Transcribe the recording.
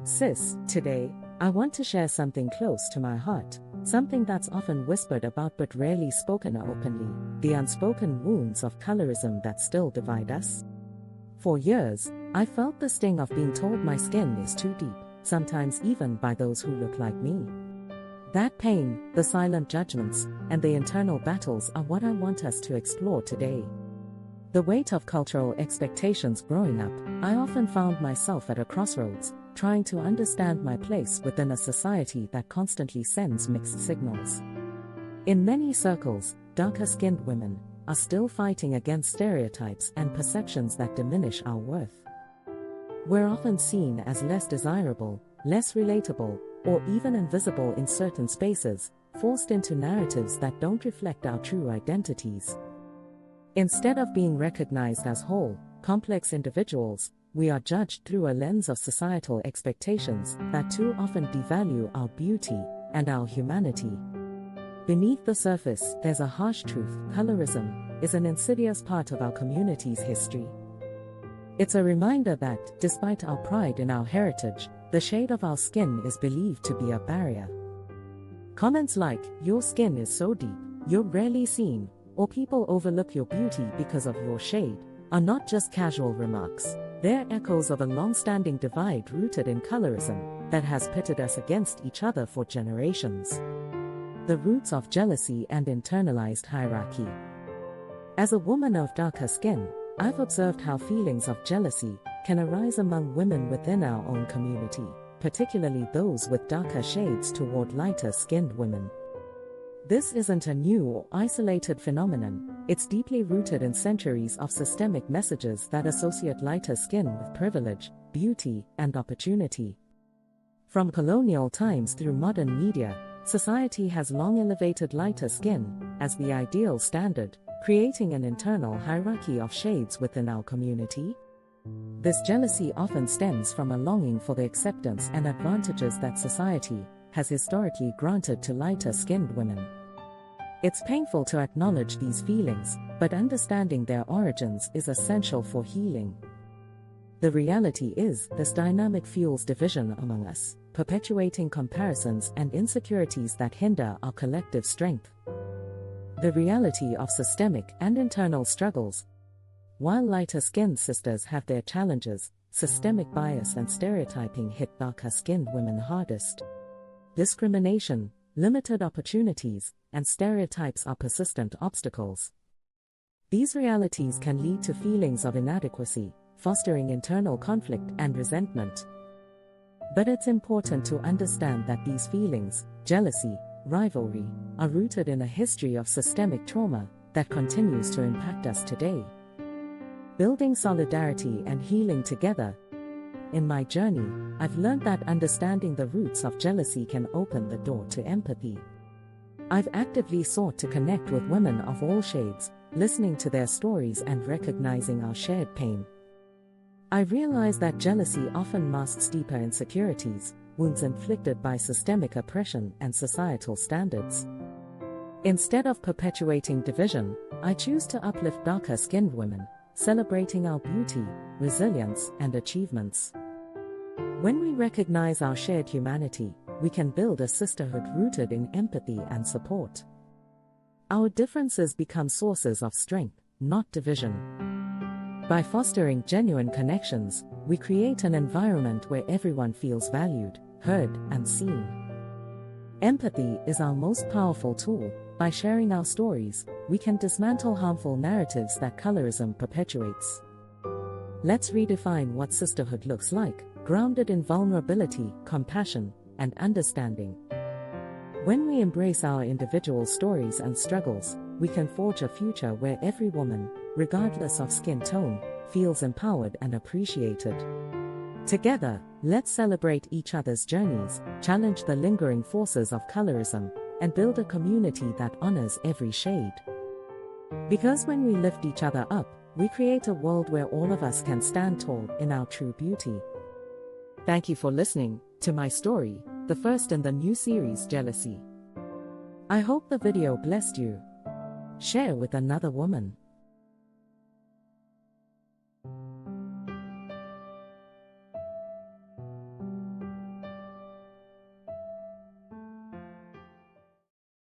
Sis, today, I want to share something close to my heart, something that's often whispered about but rarely spoken openly, the unspoken wounds of colorism that still divide us. For years, I felt the sting of being told my skin is too deep, sometimes even by those who look like me. That pain, the silent judgments, and the internal battles are what I want us to explore today. The weight of cultural expectations growing up, I often found myself at a crossroads, trying to understand my place within a society that constantly sends mixed signals. In many circles, darker-skinned women are still fighting against stereotypes and perceptions that diminish our worth. We're often seen as less desirable, less relatable, or even invisible in certain spaces, forced into narratives that don't reflect our true identities. Instead of being recognized as whole, complex individuals, we are judged through a lens of societal expectations that too often devalue our beauty and our humanity. Beneath the surface, there's a harsh truth: colorism is an insidious part of our community's history. It's a reminder that, despite our pride in our heritage, the shade of our skin is believed to be a barrier. Comments like, "Your skin is so deep, you're rarely seen," or "People overlook your beauty because of your shade," are not just casual remarks. They're echoes of a long-standing divide rooted in colorism that has pitted us against each other for generations. The roots of jealousy and internalized hierarchy. As a woman of darker skin, I've observed how feelings of jealousy can arise among women within our own community, particularly those with darker shades toward lighter-skinned women. This isn't a new or isolated phenomenon, it's deeply rooted in centuries of systemic messages that associate lighter skin with privilege, beauty, and opportunity. From colonial times through modern media, society has long elevated lighter skin as the ideal standard, creating an internal hierarchy of shades within our community. This jealousy often stems from a longing for the acceptance and advantages that society has historically granted to lighter-skinned women. It's painful to acknowledge these feelings, but understanding their origins is essential for healing. The reality is, this dynamic fuels division among us, perpetuating comparisons and insecurities that hinder our collective strength. The reality of systemic and internal struggles. While lighter-skinned sisters have their challenges, systemic bias and stereotyping hit darker-skinned women hardest. Discrimination, limited opportunities, and stereotypes are persistent obstacles. These realities can lead to feelings of inadequacy, fostering internal conflict and resentment. But it's important to understand that these feelings, jealousy, rivalry, are rooted in a history of systemic trauma that continues to impact us today. Building solidarity and healing together. In my journey, I've learned that understanding the roots of jealousy can open the door to empathy. I've actively sought to connect with women of all shades, listening to their stories and recognizing our shared pain. I realized that jealousy often masks deeper insecurities, wounds inflicted by systemic oppression and societal standards. Instead of perpetuating division, I choose to uplift darker-skinned women, celebrating our beauty, resilience, and achievements. When we recognize our shared humanity, we can build a sisterhood rooted in empathy and support. Our differences become sources of strength, not division. By fostering genuine connections, we create an environment where everyone feels valued, heard, and seen. Empathy is our most powerful tool. By sharing our stories, we can dismantle harmful narratives that colorism perpetuates. Let's redefine what sisterhood looks like, grounded in vulnerability, compassion, and understanding. When we embrace our individual stories and struggles, we can forge a future where every woman, regardless of skin tone, feels empowered and appreciated. Together, let's celebrate each other's journeys, challenge the lingering forces of colorism, and build a community that honors every shade. Because when we lift each other up, we create a world where all of us can stand tall in our true beauty. Thank you for listening to my story, the first in the new series Jealousy. I hope the video blessed you. Share with another woman.